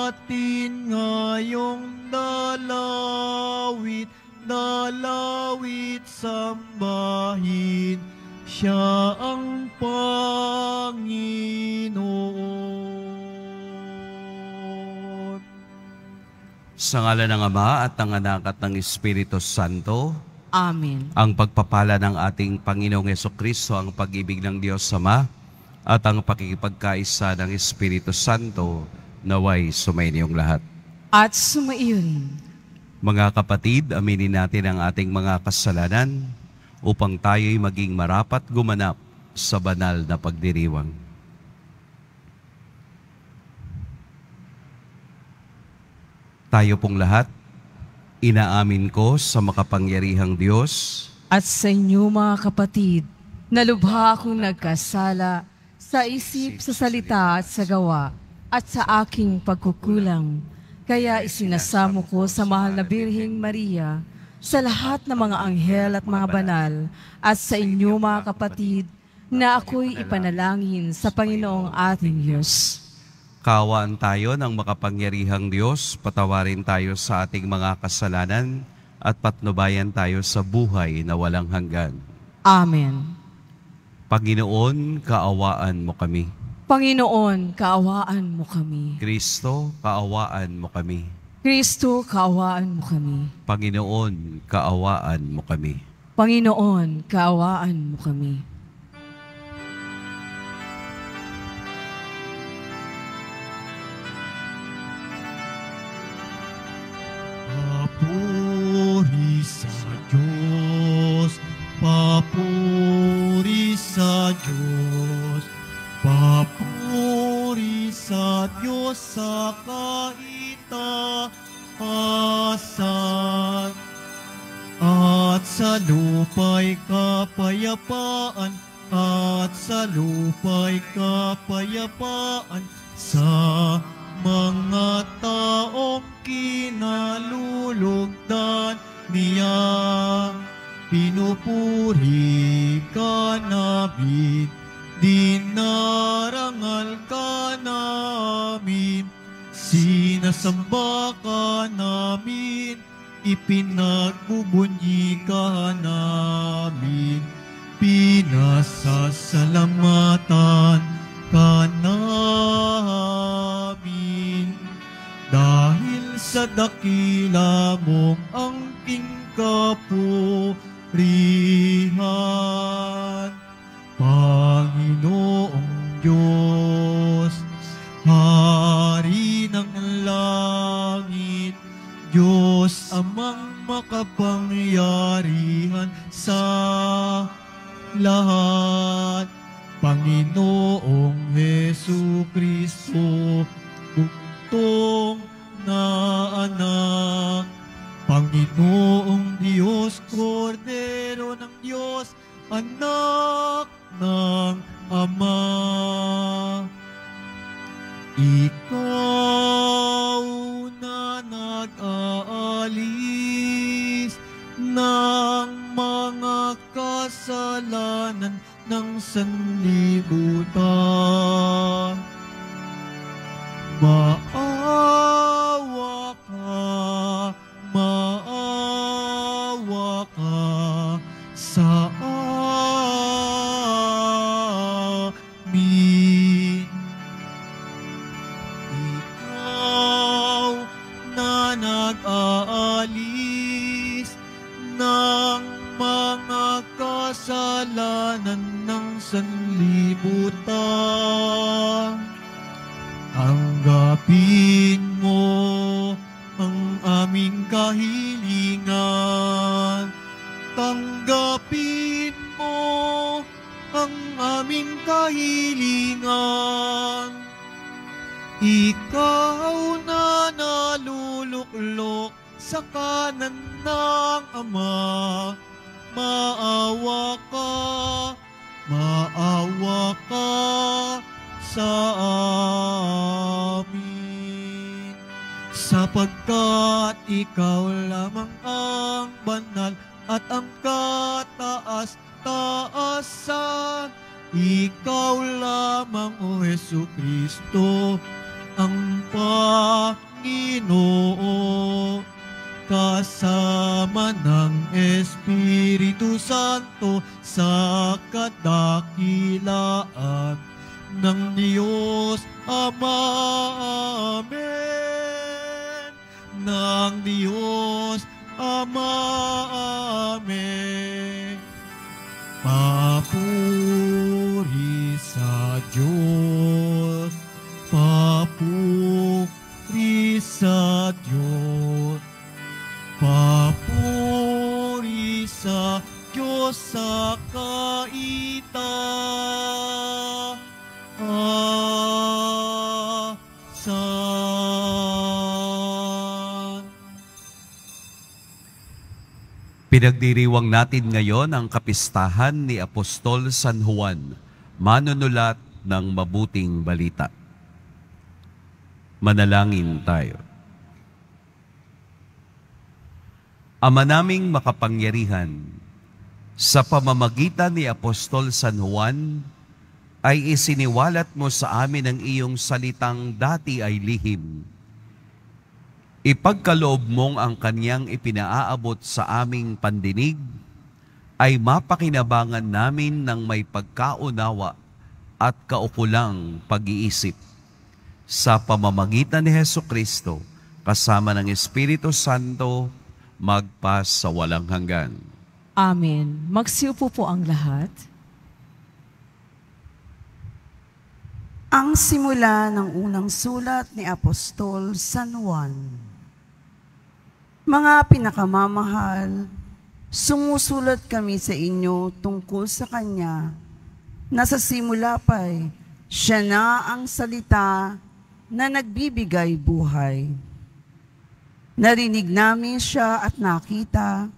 natin ngayong dalawit sambahin, siya ang Panginoon. Sa ngalan ng Ama at ng Anak at ng Espiritu Santo. Amen. Ang pagpapala ng ating Panginoong Hesukristo, ang pag-ibig ng Diyos Ama, at ang pakikipagkaisa ng Espiritu Santo, naway sumainiyong lahat. At sumaiyo rin. Mga kapatid, aminin natin ang ating mga kasalanan upang tayo'y maging marapat gumanap sa banal na pagdiriwang. Tayo pong lahat, inaamin ko sa makapangyarihang Diyos At sa inyo mga kapatid, nalubha akong nagkasala sa isip, sa salita at sa gawa, at sa aking pagkukulang. Kaya isinasamo ko sa mahal na Birheng Maria, sa lahat ng mga anghel at mga banal, at sa inyo mga kapatid, na ako'y ipanalangin sa Panginoong ating Diyos. Kaawaan tayo ng makapangyarihang Diyos, patawarin tayo sa ating mga kasalanan, at patnubayan tayo sa buhay na walang hanggan. Amen. Panginoon, kaawaan mo kami. Panginoon, kaawaan mo kami. Kristo, kaawaan mo kami. Kristo, kaawaan mo kami. Panginoon, kaawaan mo kami. Panginoon, kaawaan mo kami. Papuri sa Diyos, papuri sa Diyos, papuri sa Diyos sa kaitaasan, at sa lupa'y kapayapaan, at sa lupa'y kapayapaan sa mga taong kinalulugdan niya. Pinupuri ka namin, dinarangal ka namin, sinasamba ka namin, ipinagbubunyi ka namin, pinasasalamatan ka namin. Dahil sa dakila mong angking kapurihan, Panginoong Diyos, Hari ng langit, Diyos amang makapangyarihan sa lahat, Panginoong Hesukristo, buktong na anak, Panginoong Diyos, Kordero ng Diyos, anak ng Ama. Ikaw na nag-aalis ng mga kasalanan ng sanlibutan, maawa ka sa amin. Ikaw na nag-aalis ng mga kasalanan ng sanlibutan, tanggapin mo ang aming kahilingan. Tanggapin mo ang aming kahilingan. Ikaw na naluluklok sa kanan ng Ama, maawa ka sa amin. Sapagkat ikaw lamang ang banal at ang kataas-taasan, ikaw lamang, O Hesukristo, ang Panginoon, kasama ng Espiritu Santo sa kadakilaan ng Diyos Ama. Amen. Ng Diyos Ama. Amen. Papuri sa Diyos, papuri sa Diyos, papuri sa Diyos sa kaitaasan. Pinagdiriwang natin ngayon ang kapistahan ni Apostol San Juan, manunulat ng mabuting balita. Manalangin tayo. Ama naming makapangyarihan, sa pamamagitan ni Apostol San Juan, ay isiniwalat mo sa amin ang iyong salitang dati ay lihim. Ipagkaloob mong ang kanyang ipinaaabot sa aming pandinig, ay mapakinabangan namin ng may pagkaunawa at kaukulang pag-iisip. Sa pamamagitan ni Hesukristo, kasama ng Espiritu Santo, magpa sa walang hanggan. Amen. Magsiupo po ang lahat. Ang simula ng unang sulat ni Apostol San Juan. Mga pinakamamahal, sumusulat kami sa inyo tungkol sa Kanya, na sa simula pa'y Siya na ang salita na nagbibigay buhay. Narinig namin Siya at nakita,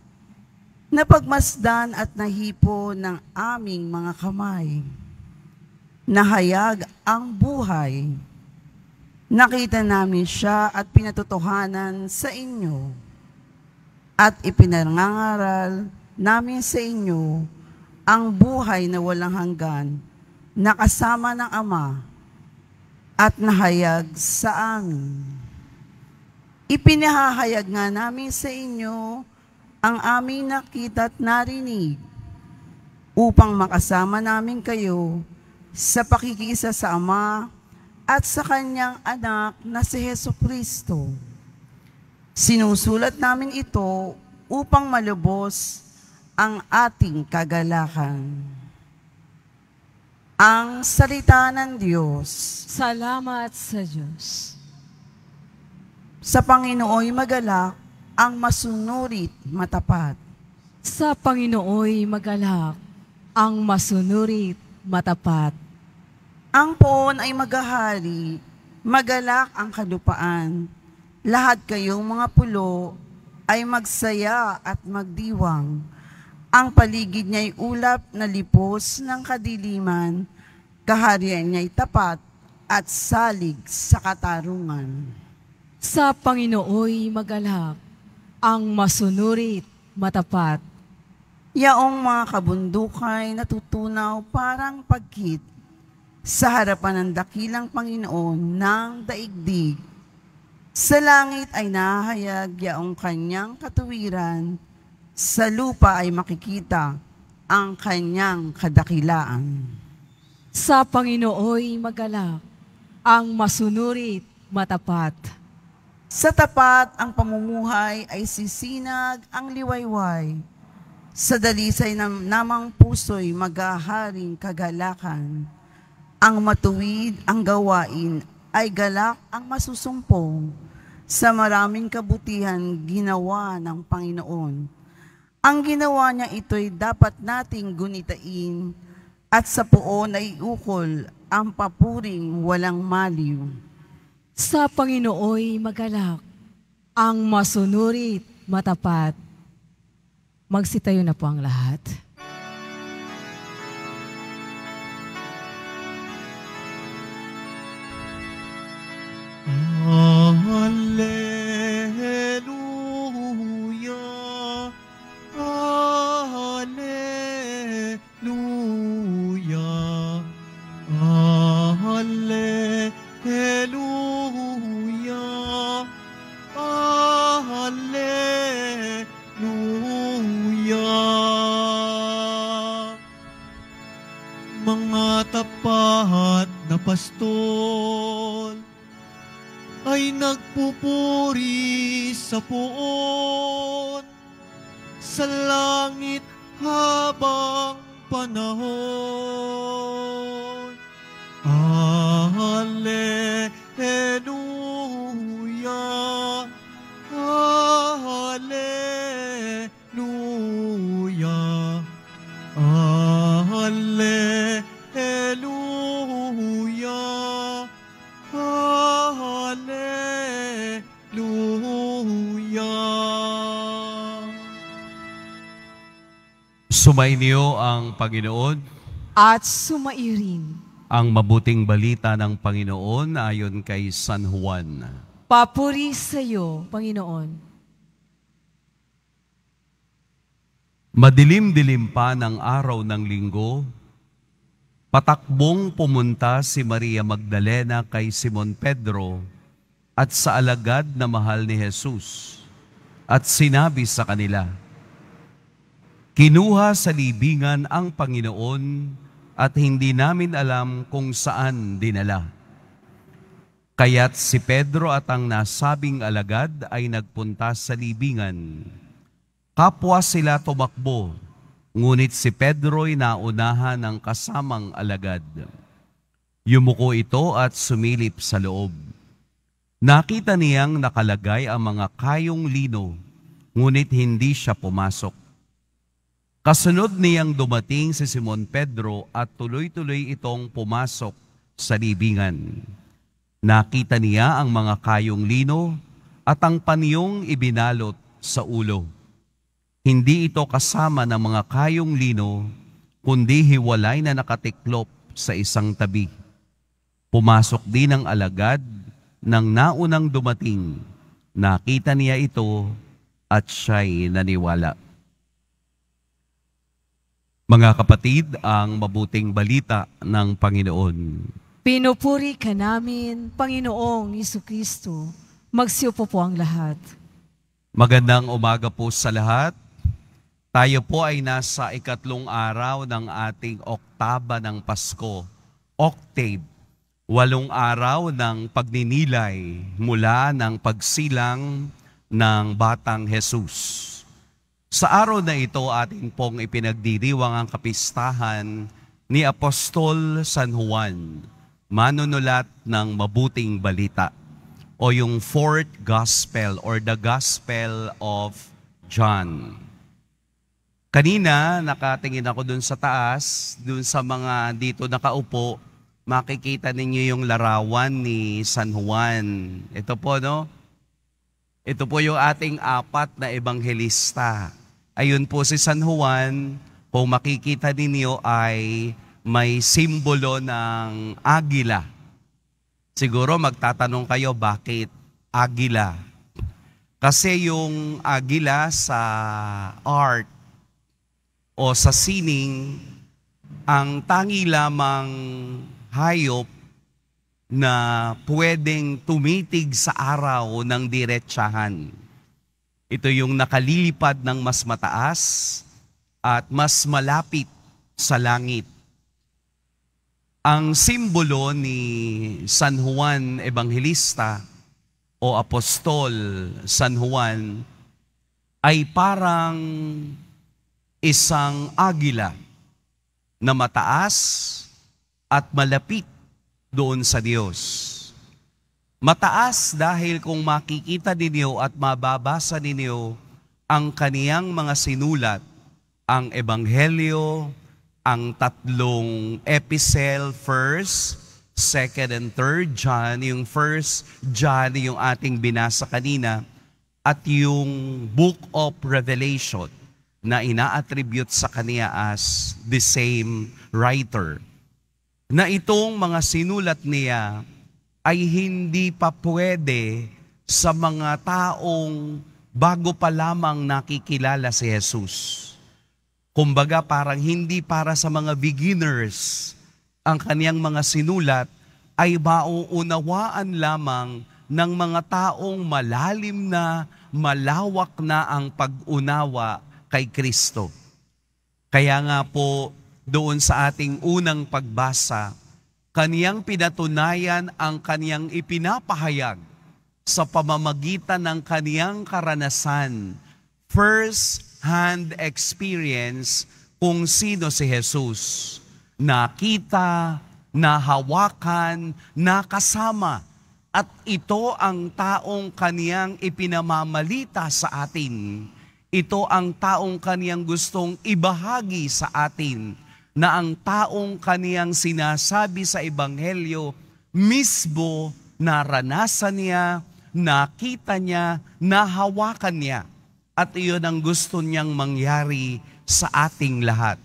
napagmasdan at nahipo ng aming mga kamay. Nahayag ang buhay. Nakita namin Siya at pinatotohanan sa inyo. At ipinangangaral namin sa inyo ang buhay na walang hanggan, na kasama ng Ama at nahayag sa amin. Ipinahahayag nga namin sa inyo ang aming nakita at narinig, upang makasama namin kayo sa pakikiisa sa Ama at sa Kanyang Anak na si Hesukristo. Sinusulat namin ito upang malubos ang ating kagalakan. Ang salita ng Diyos. Salamat sa Diyos. Sa Panginooy magalak ang masunurit matapat. Sa Panginooy magalak ang masunurit matapat. Ang poon ay maghahari, magalak ang kalupaan. Lahat kayong mga pulo ay magsaya at magdiwang. Ang paligid niya'y ulap na lipos ng kadiliman, kaharian niya'y tapat at salig sa katarungan. Sa Panginooy magalak ang masunurit matapat. Yaong mga kabundukay natutunaw parang pagkit sa harapan ng dakilang Panginoon ng daigdig. Sa langit ay nahayag yaong kanyang katuwiran, sa lupa ay makikita ang kanyang kadakilaan. Sa Panginooy magalak ang masunurit matapat. Sa tapat ang pamumuhay ay sisinag ang liwayway, sa dalisay namang puso'y maghaharing kagalakan. Ang matuwid ang gawain ay galak ang masusumpong, sa maraming kabutihan ginawa ng Panginoon. Ang ginawa niya ito'y dapat nating gunitain, at sa poon ay ukol ang papuring walang maliw. Sa Panginooy magalak ang masunurit matapat. Magsitayo na po ang lahat. Hallelujah, Hallelujah, Hallelujah. pastol ay nagpupuri sa poon sa langit habang panahon. Hallelujah, Hallelujah, Hallelujah, Hallelujah. Sumainyo ang Panginoon. At sumairin. Ang mabuting balita ng Panginoon ayon kay San Juan. Papuri sa iyo, Panginoon. Madilim-dilim pa ng araw ng linggo, patakbong pumunta si Maria Magdalena kay Simon Pedro at sa alagad na mahal ni Jesus at sinabi sa kanila, "Kinuha sa libingan ang Panginoon at hindi namin alam kung saan dinala." Kaya't si Pedro at ang nasabing alagad ay nagpunta sa libingan. Kapwa sila tumakbo, ngunit si Pedro'y naunahan ng kasamang alagad. Yumuko ito at sumilip sa loob. Nakita niyang nakalagay ang mga kayong lino, ngunit hindi siya pumasok. Kasunod niyang dumating si Simon Pedro at tuloy-tuloy itong pumasok sa libingan. Nakita niya ang mga kayong lino at ang panyong ibinalot sa ulo. Hindi ito kasama ng mga kayong lino, kundi hiwalay na nakatiklop sa isang tabi. Pumasok din ang alagad ng naunang dumating. Nakita niya ito at siya'y naniwala. Mga kapatid, ang mabuting balita ng Panginoon. Pinupuri ka namin, Panginoong Jesucristo. Magsiupo po ang lahat. Magandang umaga po sa lahat. Tayo po ay nasa ikatlong araw ng ating oktaba ng Pasko. Octave, 8 araw ng pagninilay mula ng pagsilang ng Batang Jesus. Sa araw na ito, atin pong ipinagdiriwang ang kapistahan ni Apostol San Juan, manunulat ng mabuting balita, o yung fourth gospel or the Gospel of John. Kanina, nakatingin ako dun sa taas, dun sa mga dito nakaupo, makikita ninyo yung larawan ni San Juan. Ito po, no? Ito po yung ating 4 na ebanghelista. Ayun po si San Juan, kung makikita ninyo ay may simbolo ng agila. Siguro magtatanong kayo, bakit agila? Kasi yung agila sa art o sa sining, ang tangi lamang hayop na pwedeng tumitig sa araw ng diretsahan. Ito yung nakalilipad ng mas mataas at mas malapit sa langit. Ang simbolo ni San Juan Evangelista o Apostol San Juan ay parang isang agila na mataas at malapit doon sa Diyos. Mataas dahil kung makikita ninyo at mababasa ninyo ang kaniyang mga sinulat, ang Ebanghelyo, ang 3 epistle, 1st, 2nd, and 3rd John, yung 1st John yung ating binasa kanina, at yung Book of Revelation na ina-attribute sa kaniya as the same writer. Na itong mga sinulat niya ay hindi pa pwede sa mga taong bago pa lamang nakikilala si Jesus. Kumbaga parang hindi para sa mga beginners. Ang kaniyang mga sinulat ay mauunawaan lamang ng mga taong malalim na, malawak na ang pag-unawa kay Kristo. Kaya nga po doon sa ating unang pagbasa, Kaniyang pinatunayan ang kaniyang ipinapahayag sa pamamagitan ng kaniyang karanasan, first-hand experience kung sino si Jesus. Nakita, nahawakan, nakasama. At ito ang taong kaniyang ipinamamalita sa atin. Ito ang taong kaniyang gustong ibahagi sa atin, na ang taong kaniyang sinasabi sa Ebanghelyo, mismo naranasan niya, nakita niya, nahawakan niya. At iyon ang gusto niyang mangyari sa ating lahat.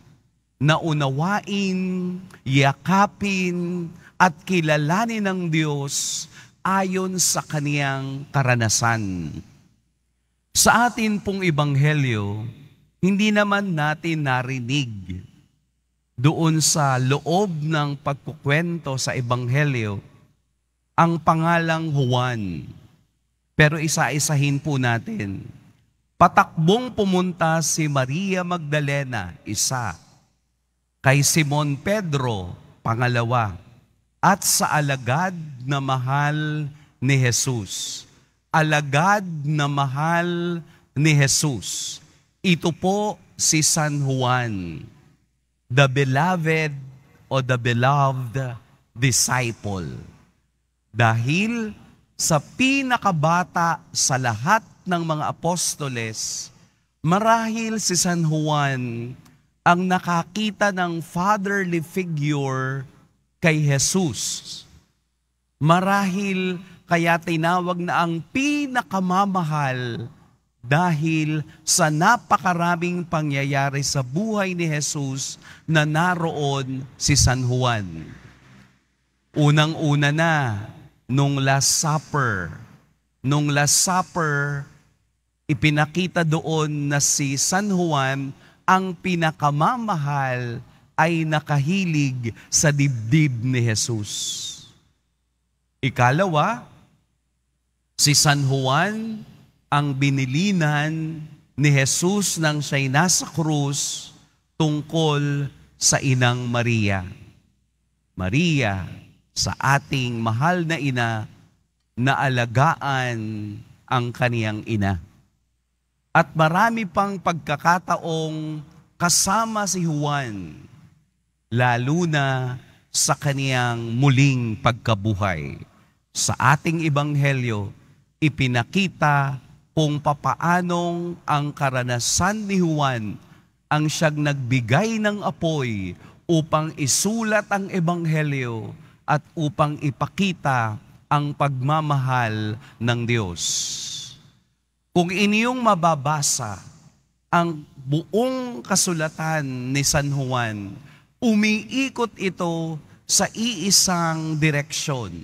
Naunawain, yakapin, at kilalanin ng Diyos ayon sa kaniyang karanasan. Sa atin pong Ebanghelyo, hindi naman natin narinig doon sa loob ng pagkukwento sa Ebanghelyo ang pangalang Juan. Pero isa-isahin po natin. Patakbong pumunta si Maria Magdalena, isa. Kay Simon Pedro, pangalawa. At sa alagad na mahal ni Jesus. Alagad na mahal ni Jesus. Ito po si San Juan, the beloved o the beloved disciple. Dahil sa pinakabata sa lahat ng mga apostoles, marahil si San Juan ang nakakita ng fatherly figure kay Jesus. Marahil kaya tinawag na ang pinakamamahal dahil sa napakaraming pangyayari sa buhay ni Jesus na naroon si San Juan. Unang-una na, nung Last Supper. Nung Last Supper, ipinakita doon na si San Juan ang pinakamamahal ay nakahilig sa dibdib ni Jesus. Ikalawa, si San Juan ang binilinan ni Jesus nang siya'y nasa krus tungkol sa inang Maria. Maria, sa ating mahal na ina, na alagaan ang kaniyang ina. At marami pang pagkakataong kasama si Juan, lalo na sa kaniyang muling pagkabuhay. Sa ating Ebanghelyo, ipinakita kung papaanong ang karanasan ni Juan ang siyang nagbigay ng apoy upang isulat ang Ebanghelyo at upang ipakita ang pagmamahal ng Diyos. Kung inyong mababasa ang buong kasulatan ni San Juan, umiikot ito sa iisang direksyon.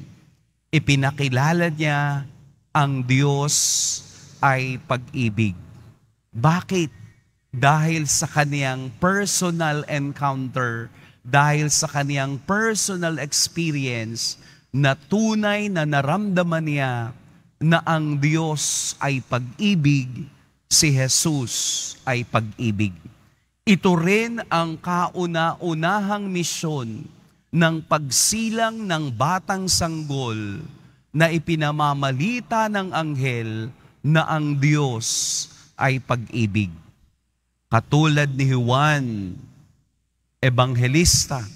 Ipinakilala niya ang Diyos ay pag-ibig. Bakit? Dahil sa kaniyang personal encounter, dahil sa kaniyang personal experience, na tunay na naramdaman niya na ang Diyos ay pag-ibig, si Jesus ay pag-ibig. Ito rin ang kauna-unahang misyon ng pagsilang ng batang sanggol na ipinamamalita ng anghel na ang Diyos ay pag-ibig. Katulad ni Juan, ebanghelista,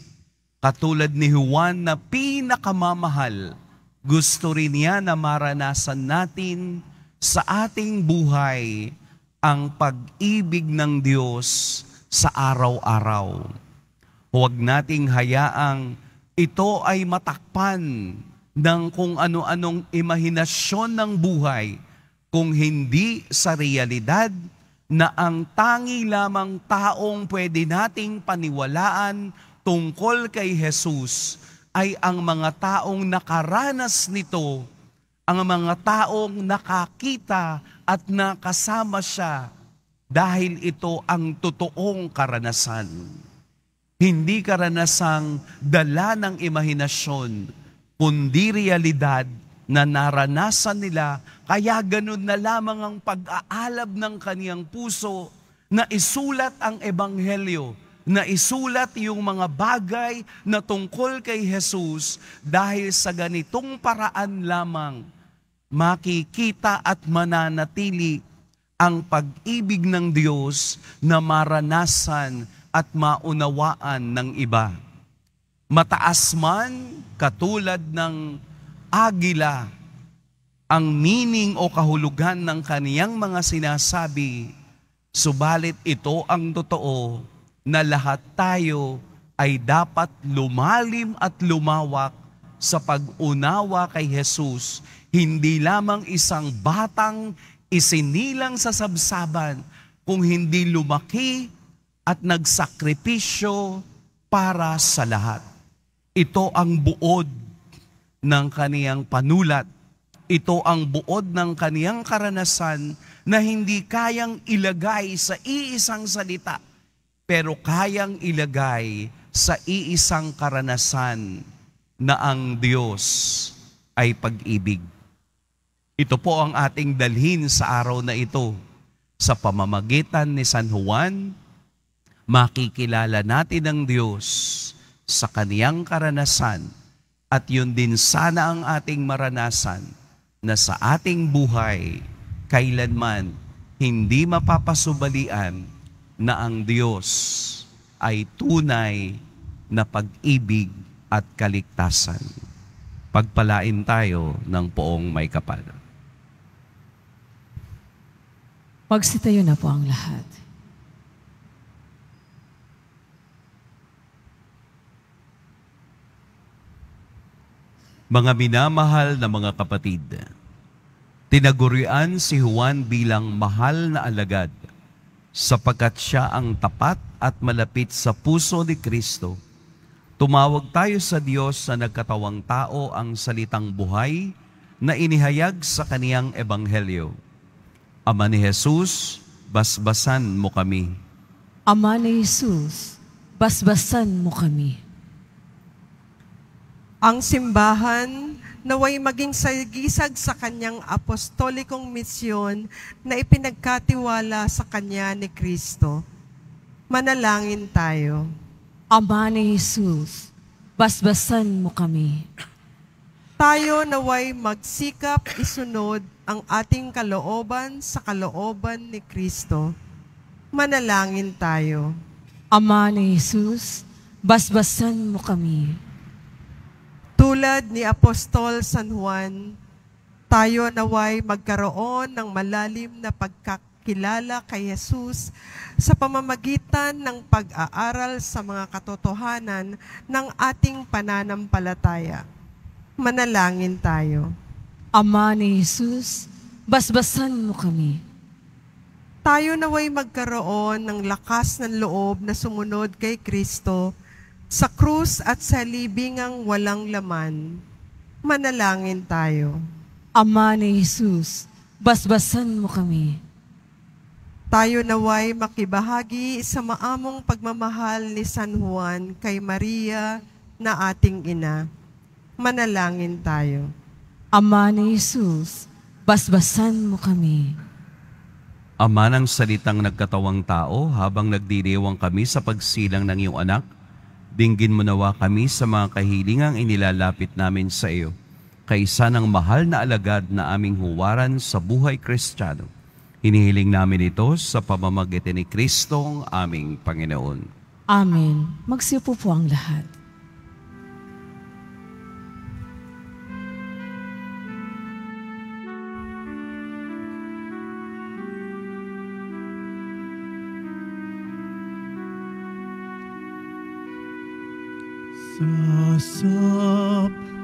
katulad ni Juan na pinakamamahal, gusto rin niya na maranasan natin sa ating buhay ang pag-ibig ng Diyos sa araw-araw. Huwag nating hayaang ito ay matakpan ng kung ano-anong imahinasyon ng buhay, kung hindi sa realidad na ang tangi lamang taong pwede nating paniwalaan tungkol kay Jesus ay ang mga taong nakaranas nito, ang mga taong nakakita at nakasama siya, dahil ito ang totoong karanasan. Hindi karanasang dala ng imahinasyon, kundi realidad na naranasan nila, kaya ganun na lamang ang pag-aalab ng kaniyang puso na isulat ang Ebanghelyo na isulat yung mga bagay na tungkol kay Jesus dahil sa ganitong paraan lamang makikita at mananatili ang pag-ibig ng Diyos na maranasan at maunawaan ng iba. Mataas man, katulad ng agila, ang meaning o kahulugan ng kaniyang mga sinasabi, subalit ito ang totoo na lahat tayo ay dapat lumalim at lumawak sa pag-unawa kay Jesus, hindi lamang isang batang isinilang sa sabsaban, kung hindi lumaki at nagsakripisyo para sa lahat. Ito ang buod ng kaniyang panulat. Ito ang buod ng kaniyang karanasan na hindi kayang ilagay sa iisang salita, pero kayang ilagay sa iisang karanasan na ang Diyos ay pag-ibig. Ito po ang ating dalhin sa araw na ito. Sa pamamagitan ni San Juan, makikilala natin ang Diyos sa kaniyang karanasan at yun din sana ang ating maranasan na sa ating buhay kailanman hindi mapapasubalian na ang Diyos ay tunay na pag-ibig at kaligtasan. Pagpalain tayo ng poong may kapal. Magsitayo na po ang lahat. Mga minamahal na mga kapatid, tinagurian si Juan bilang mahal na alagad sapagkat siya ang tapat at malapit sa puso ni Kristo. Tumawag tayo sa Diyos na nagkatawang tao ang salitang buhay na inihayag sa kaniyang ebanghelyo. Ama ni Jesus, basbasan mo kami. Ama ni Jesus, basbasan mo kami. Ang simbahan naway maging sagisag sa kanyang apostolikong misyon na ipinagkatiwala sa kanya ni Kristo. Manalangin tayo. Ama ni Jesus, basbasan mo kami. Tayo naway magsikap isunod ang ating kalooban sa kalooban ni Kristo. Manalangin tayo. Ama ni Jesus, basbasan mo kami. Tulad ni Apostol San Juan, tayo naway magkaroon ng malalim na pagkakilala kay Jesus sa pamamagitan ng pag-aaral sa mga katotohanan ng ating pananampalataya. Manalangin tayo. Ama ni Jesus, basbasan mo kami. Tayo naway magkaroon ng lakas ng loob na sumunod kay Kristo sa krus at sa libingang walang laman. Manalangin tayo. Ama ni Jesus, basbasan mo kami. Tayo naway makibahagi sa maamong pagmamahal ni San Juan kay Maria na ating ina. Manalangin tayo. Ama ni Jesus, basbasan mo kami. Ama ng salitang nagkatawang tao, habang nagdiriwang kami sa pagsilang ng iyong anak, dinggin mo nawa kami sa mga kahilingang inilalapit namin sa iyo, kaisa ng mahal na alagad na aming huwaran sa buhay Kristiyano. Hinihiling namin ito sa pamamagitan ni Kristong aming Panginoon. Amen. Magsiupo po ang lahat.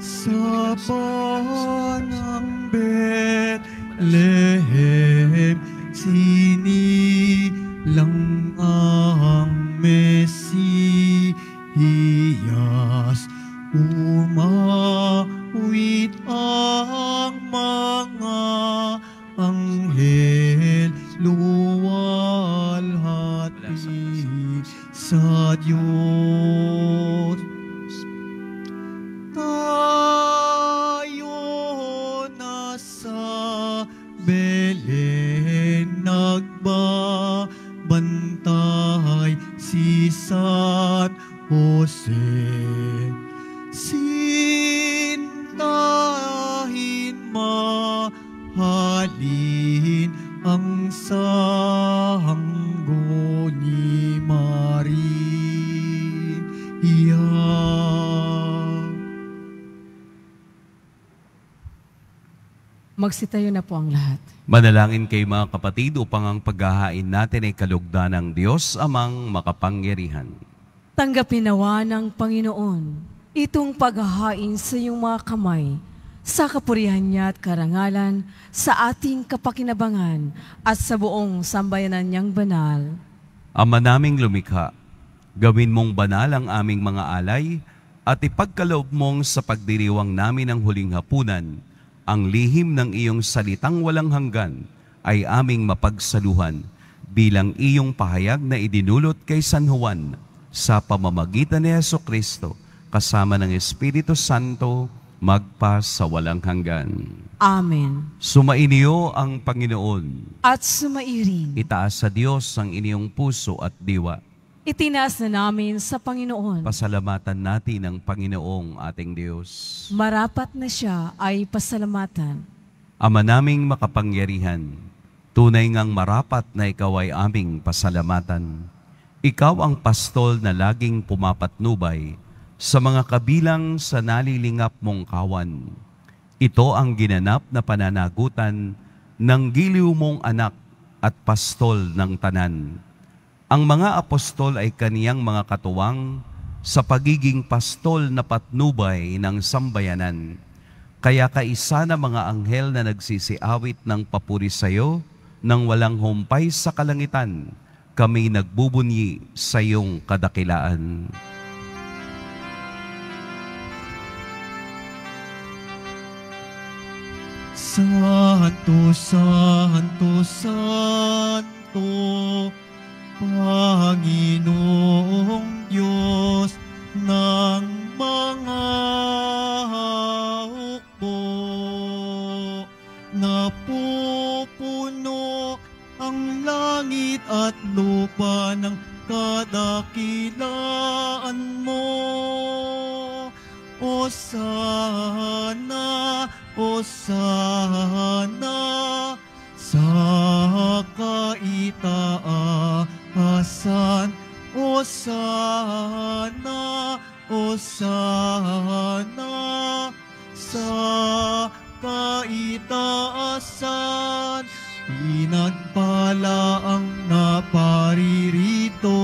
Sapa ng Bethlehem, sinilang ang Mesiyas. Umawit ang mga anghel, luwalhati sa Diyos. Tayo nasa Magsitayo na po ang lahat. Manalangin kayo mga kapatid upang ang paghahain natin ay kalugdan ng Diyos amang makapangyarihan. Tanggapin nawa ng Panginoon itong paghahain sa iyong mga kamay, sa kapurihan niya at karangalan, sa ating kapakinabangan at sa buong sambayanan niyang banal. Ama naming lumikha, gawin mong banal ang aming mga alay at ipagkaloob mong sa pagdiriwang namin ng huling hapunan, ang lihim ng iyong salitang walang hanggan ay aming mapagsaluhan bilang iyong pahayag na idinulot kay San Juan sa pamamagitan ni Jesucristo kasama ng Espiritu Santo magpa sa walang hanggan. Amen. Sumainyo ang Panginoon. At sumairin. Itaas sa Diyos ang inyong puso at diwa. Itinaas na namin sa Panginoon. Pasalamatan natin ang Panginoong ating Diyos. Marapat na siya ay pasalamatan. Ama naming makapangyarihan, tunay ngang marapat na ikaw ay aming pasalamatan. Ikaw ang pastol na laging pumapatnubay sa mga kabilang sa nalilingap mong kawan. Ito ang ginanap na pananagutan ng giliw mong anak at pastol ng tanan. Ang mga apostol ay kaniyang mga katuwang sa pagiging pastol na patnubay ng sambayanan. Kaya kaisa na mga anghel na nagsisiawit ng papuri sa iyo nang walang humpay sa kalangitan, kami nagbubunyi sa iyong kadakilaan. Santo, Santo, Santo, Panginoong Diyos ng mga hukbo, napupuno ang langit at lupa ng kadakilaan mo. Hosana, Hosana, sa kaitaasan. Hosana, Hosana, sa kaitaasan. Pinagpala ang naparirito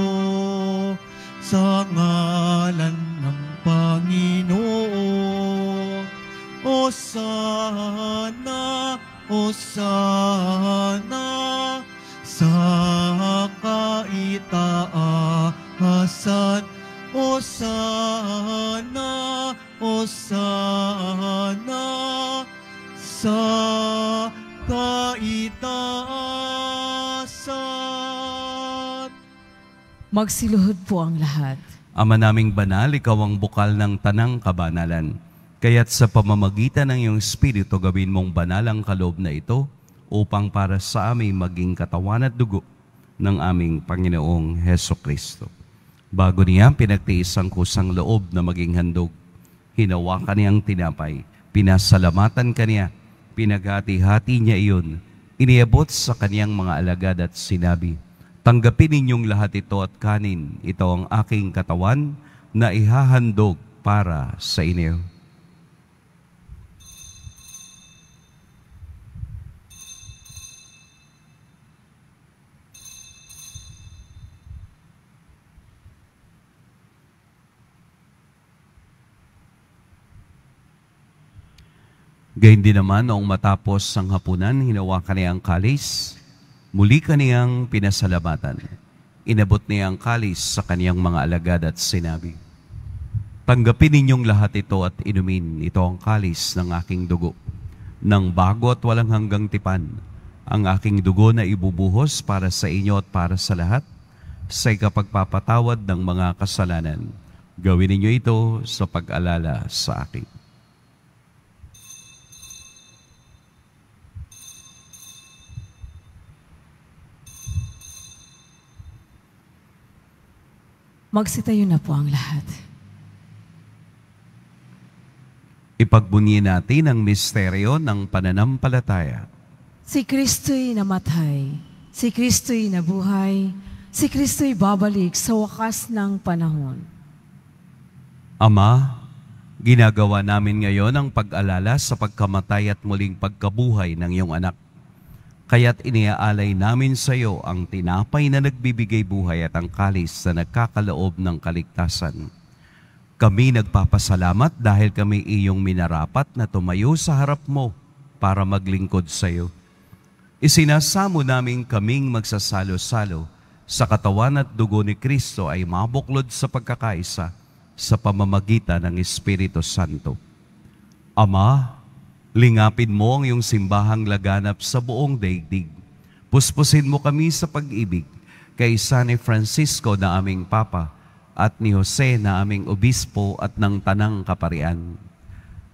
sa ngalan ng Panginoon. Hosana, Hosana, sa kaitaasan. Hosana, Hosana, sa kaitaasan. Magsiluhod po ang lahat. Ama naming banal, ikaw ang bukal ng tanang kabanalan. Kaya't sa pamamagitan ng iyong Espiritu, gawin mong banal ang kaloob na ito upang para sa amin maging katawan at dugo ng aming Panginoong Hesukristo. Bago niya pinagtiis ang kusang loob na maging handog, hinawakan niyang tinapay, pinasalamatan kaniya, pinaghati-hati niya iyon, iniabot sa kaniyang mga alagad at sinabi, "Tanggapin ninyong lahat ito at kanin, ito ang aking katawan na ihahandog para sa inyo." Gayun din naman, noong matapos ang hapunan, hinawakan niya ang kalis, muli kaniyang pinasalamatan. Inabot niya ang kalis sa kaniyang mga alagad at sinabi, "Tanggapin ninyong lahat ito at inumin, ito ang kalis ng aking dugo, ng bago at walang hanggang tipan, ang aking dugo na ibubuhos para sa inyo at para sa lahat, sa ikapagpapatawad ng mga kasalanan. Gawin ninyo ito sa pag-alala sa akin." Magsitayo na po ang lahat. Ipagbunyi natin ang misteryo ng pananampalataya. Si Kristo'y namatay, si Kristo'y nabuhay, si Kristo'y babalik sa wakas ng panahon. Ama, Ginagawa namin ngayon ang pag-alala sa pagkamatay at muling pagkabuhay ng iyong anak. Kaya't iniaalay namin sa iyo ang tinapay na nagbibigay buhay at ang kalis na nagkakaloob ng kaligtasan. Kami nagpapasalamat dahil kami iyong minarapat na tumayo sa harap mo para maglingkod sa iyo. Isinasamo namin kaming magsasalo-salo sa katawan at dugo ni Kristo ay mabuklod sa pagkakaisa sa pamamagitan ng Espiritu Santo. Ama, lingapin mo ang iyong simbahang laganap sa buong daigdig. Puspusin mo kami sa pag-ibig kay San Francisco na aming Papa at ni Jose na aming Obispo at ng Tanang Kaparian.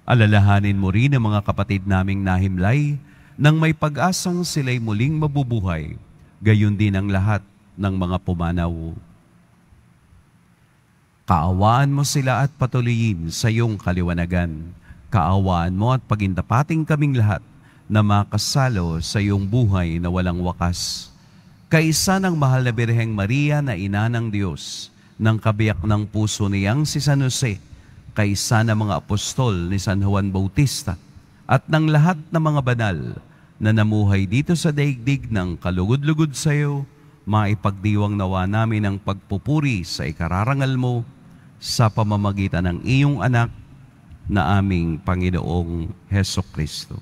Alalahanin mo rin ang mga kapatid naming nahimlay nang may pag-asang sila'y muling mabubuhay, gayon din ang lahat ng mga pumanaw. Kaawaan mo sila at patuloyin sa iyong kaliwanagan. Kaawaan mo at pagindapating kaming lahat na makasalo sa iyong buhay na walang wakas. Kaisa ng mahal na Birheng Maria na ina ng Diyos, ng kabiyak ng puso niyang si San Jose, kaisa ng mga apostol ni San Juan Bautista, at ng lahat ng mga banal na namuhay dito sa daigdig ng kalugod-lugod sa iyo, maipagdiwang nawa namin ang pagpupuri sa ikararangal mo sa pamamagitan ng iyong anak na aming Panginoong Hesukristo.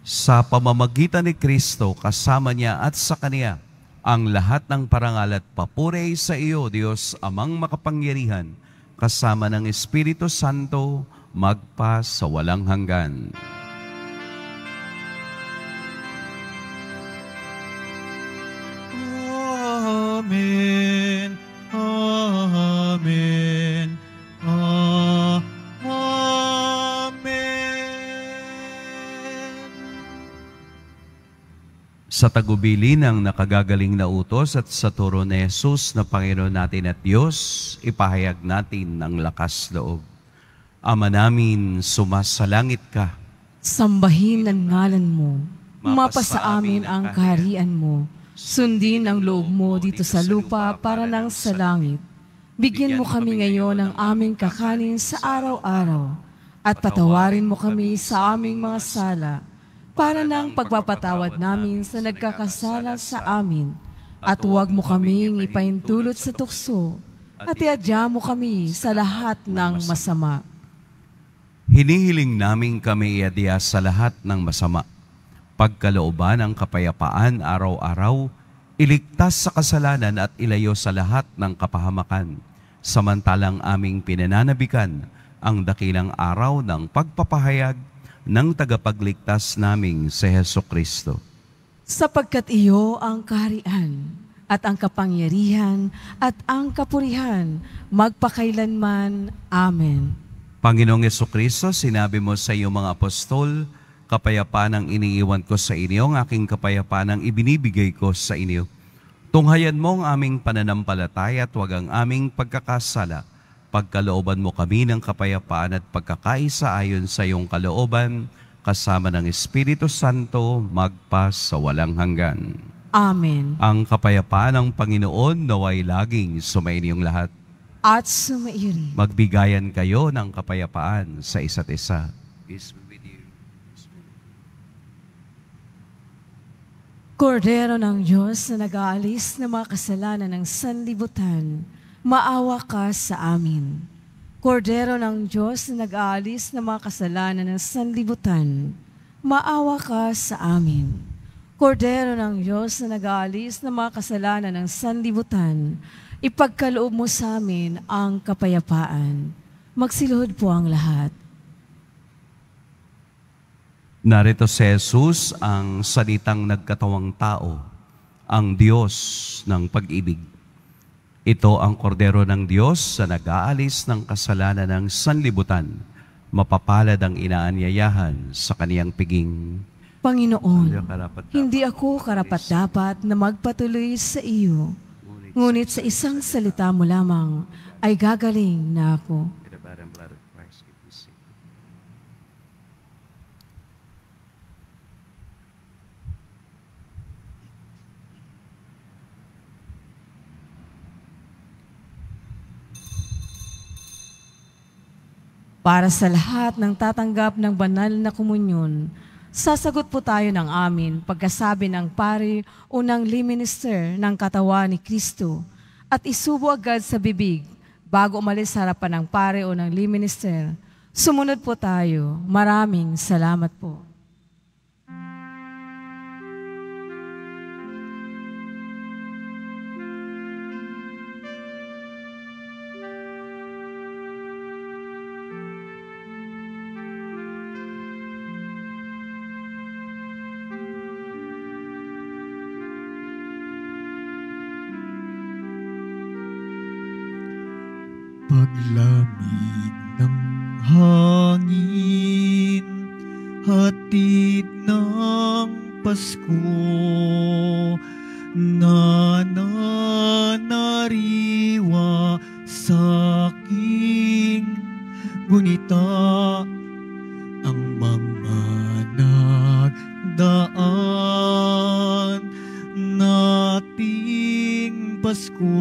Sa pamamagitan ni Kristo, kasama niya at sa Kaniya, ang lahat ng parangal at papuri sa iyo, Diyos, Amang makapangyarihan, kasama ng Espiritu Santo, magpa sa walang hanggan. Amen. Amen. Sa tagubili ng nakagagaling na utos at sa turo ni Jesus na Panginoon natin at Diyos, ipahayag natin ang lakas loob. Ama namin, sumasalangit ka. Sambahin ang ngalan mo. Mapasa amin ang kaharian mo. Sundin ang loob mo dito sa lupa para nang sa langit. Bigyan mo kami ngayon ng aming kakanin sa araw-araw. At patawarin mo kami sa aming mga sala para ng pagpapatawad namin sa nagkakasala sa amin. At huwag mo kaming ipaintulot sa tukso, at iadya mo kami sa lahat ng masama. Hinihiling namin kami iadya sa lahat ng masama. Pagkalooban ang kapayapaan araw-araw, iligtas sa kasalanan at ilayo sa lahat ng kapahamakan. Samantalang aming pinananabikan ang dakilang araw ng pagpapahayag ng tagapagligtas naming si Hesukristo. Sapagkat iyo ang kaharian at ang kapangyarihan at ang kapurihan magpakailanman. Amen. Panginoong Hesukristo, sinabi mo sa iyong mga apostol, kapayapaan ang iniiwan ko sa inyo, ang aking kapayapaan ang ibinibigay ko sa inyo. Tunghayan mo ang aming pananampalataya at huwag ang aming pagkakasala. Pagkalooban mo kami ng kapayapaan at pagkakaisa ayon sa iyong kalooban, kasama ng Espiritu Santo, magpa sa walang hanggan. Amen. Ang kapayapaan ng Panginoon naway laging sumainyong lahat. At sumairi. Magbigayan kayo ng kapayapaan sa isa't isa. Peace be with you. Kordero ng Diyos na nag-aalis ng mga kasalanan ng sanlibutan, maawa ka sa amin. Kordero ng Diyos na nag-aalis ng mga kasalanan ng sanlibutan, maawa ka sa amin. Kordero ng Diyos na nag-aalis ng mga kasalanan ng sanlibutan, ipagkaloob mo sa amin ang kapayapaan. Magsiluhod po ang lahat. Narito si Jesus, ang salitang nagkatawang tao, ang Diyos ng pag-ibig. Ito ang kordero ng Diyos na nag-aalis ng kasalanan ng sanlibutan. Mapapalad ang inaanyayahan sa kaniyang piging. Panginoon, hindi ako karapat-dapat na magpatuloy sa iyo, ngunit sa isang salita mo lamang ay gagaling na ako. Para sa lahat ng tatanggap ng banal na komunyon, sasagot po tayo ng amin pagkasabi ng pari o ng lay minister ng katawan ni Kristo at isubo agad sa bibig bago umalis sa harapan ng pari o ng lay minister. Sumunod po tayo. Maraming salamat po. Paglamig ng hangin, hatid ng Pasko, nananariwa sa aking gunita ang mga nagdaan nating Pasko.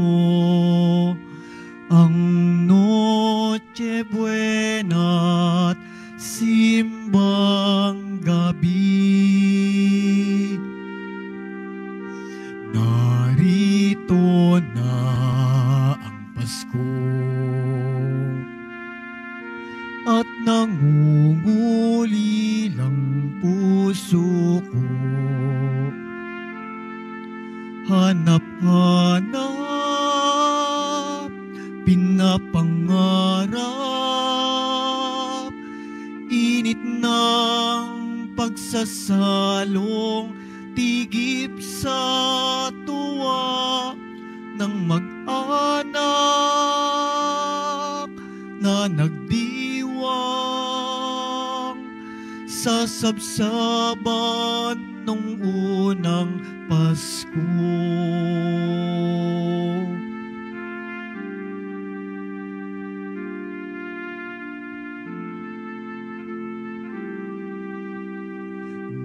Ang Noche Buena at simbang gabi. Narito na ang Pasko at nangungulilang puso ko. Hanap-hanap, pinapangarap, init ng pagsasalong, tigip sa tuwa ng mag-anak na nagdiwang sa sabsaban nung unang Pasko.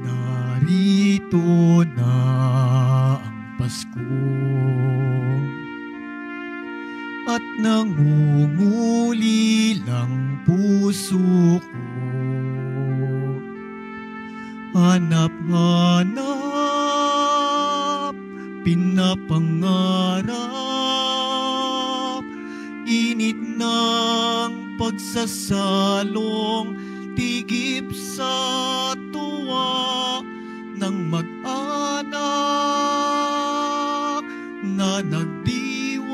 Narito na ang Pasko at nangungulilang puso ko. Hanap-hanap, pinapangarap, init ng pagsasalong, tigip sa tuwa ng mag-anak na nagdiwang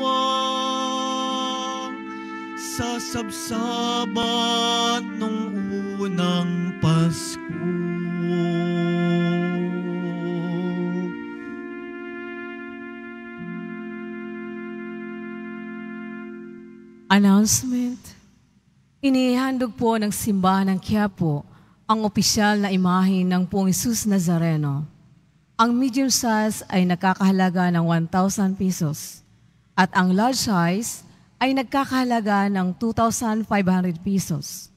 sa sabsaban nung unang Pasko. Announcement. Inihandog po ng simbahan ng Quiapo ang opisyal na imahe ng Poong Jesus Nazareno. Ang medium size ay nagkakahalaga ng 1,000 pesos at ang large size ay nagkakahalaga ng 2,500 pesos.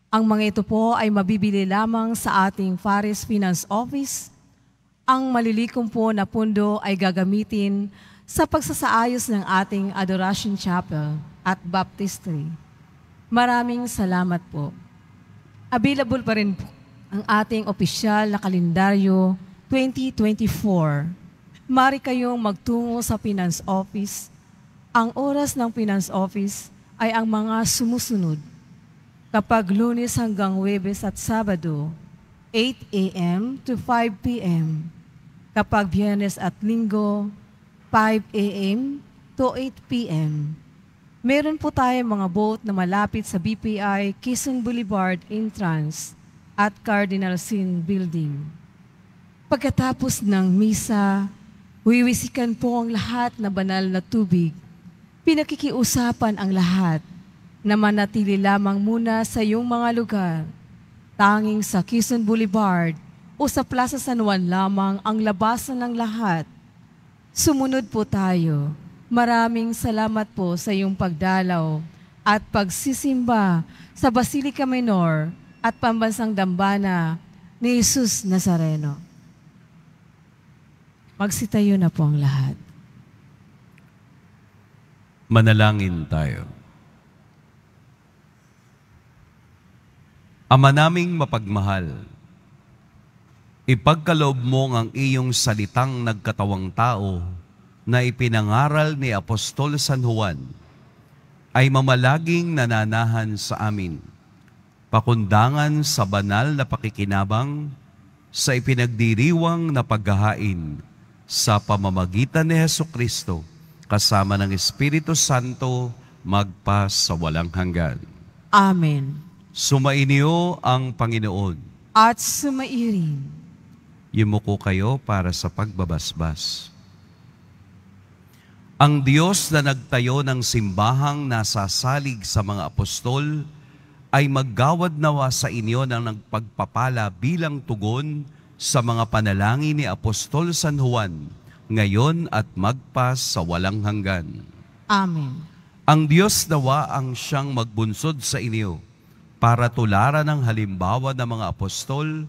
Ang mga ito po ay mabibili lamang sa ating Fares Finance Office. Ang malilikom po na pundo ay gagamitin sa pagsasaayos ng ating Adoration Chapel at Baptistry. Maraming salamat po. Available pa rin po ang ating opisyal na kalendaryo 2024. Mari kayong magtungo sa Finance Office. Ang oras ng Finance Office ay ang mga sumusunod. Kapag Lunes hanggang Huwebes at Sabado, 8 a.m. to 5 p.m. Kapag Biyernes at Linggo, 5 a.m. to 8 p.m. Meron po tayong mga booth na malapit sa BPI Quezon Boulevard entrance at Cardinal Sin Building. Pagkatapos ng misa, wiwisikan po ang lahat na banal na tubig. Pinakikiusapan ang lahat na manatili lamang muna sa iyong mga lugar. Tanging sa Quezon Boulevard o sa Plaza San Juan lamang ang labasan ng lahat. Sumunod po tayo. Maraming salamat po sa iyong pagdalaw at pagsisimba sa Basilica Minor at Pambansang Dambana ni Jesus Nazareno. Magsitayo na po ang lahat. Manalangin tayo. Ama naming mapagmahal, ipagkaloob mo ang iyong salitang nagkatawang tao na ipinangaral ni Apostol San Juan ay mamalaging nananahan sa amin, pakundangan sa banal na pakikinabang sa ipinagdiriwang na paghahain sa pamamagitan ni Hesukristo kasama ng Espiritu Santo magpa sa walang hanggan. Amen. Sumainyo ang Panginoon. At sumairin. Yumuko kayo para sa pagbabasbas. Ang Diyos na nagtayo ng simbahang nasasalig sa mga apostol ay maggawad nawa sa inyo ng nagpagpapala bilang tugon sa mga panalangin ni Apostol San Juan, ngayon at magpa sa walang hanggan. Amen. Ang Diyos nawa ang siyang magbunsod sa inyo para tularan ng halimbawa ng mga apostol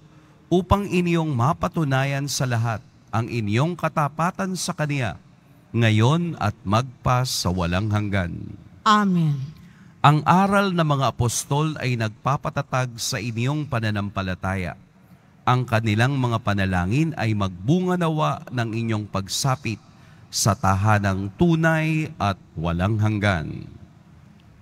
upang inyong mapatunayan sa lahat ang inyong katapatan sa Kaniya, ngayon at magpa sa walang hanggan. Amen. Ang aral ng mga apostol ay nagpapatatag sa inyong pananampalataya. Ang kanilang mga panalangin ay magbunga nawa ng inyong pagsapit sa tahanang tunay at walang hanggan.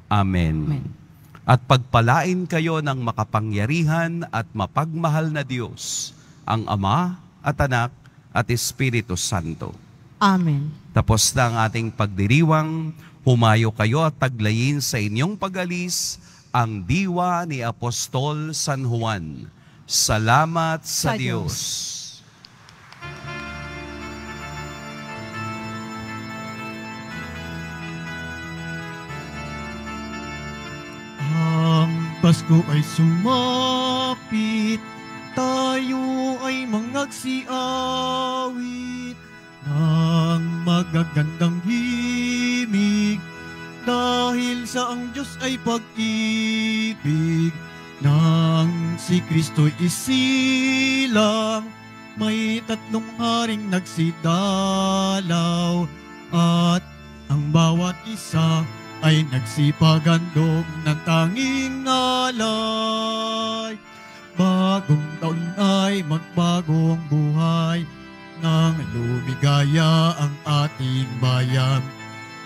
Amen. Amen. At pagpalain kayo ng makapangyarihan at mapagmahal na Diyos, ang Ama at Anak at Espiritu Santo. Amen. Tapos na ang ating pagdiriwang, humayo kayo at taglayin sa inyong pag-alis ang diwa ni Apostol San Juan. Salamat sa Diyos. Ang Pasko ay sumapit, tayo ay mangagsiawit ng magagandang himig, dahil sa ang Diyos ay pag-ibig. Nang si Kristo'y isilang, may tatlong haring nagsidalaw, at ang bawat isa ay nagsipagandog ng tanging alay. Bagong taon ay magbagong buhay, nang lumigaya ang ating bayan.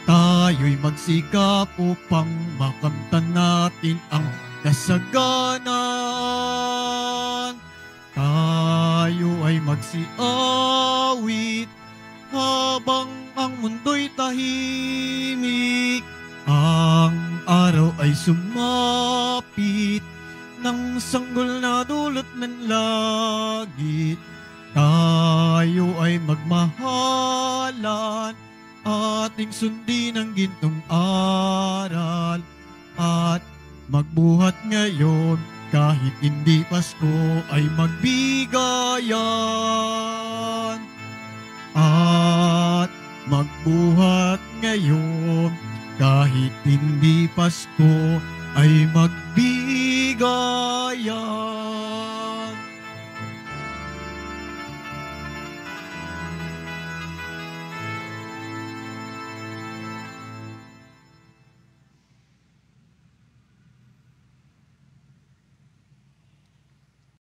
Tayo'y magsikap upang makamtan natin ang kasaganan. Tayo ay magsiawit habang ang mundo'y tahimik. Ang araw ay sumapit, ng sanggol na dulot ng langit. Tayo ay magmahalan, ating sundin ang gintong aral, at magbuhat ngayon kahit hindi Pasko ay magbigayan. At magbuhat ngayon kahit hindi Pasko ay magbigayan.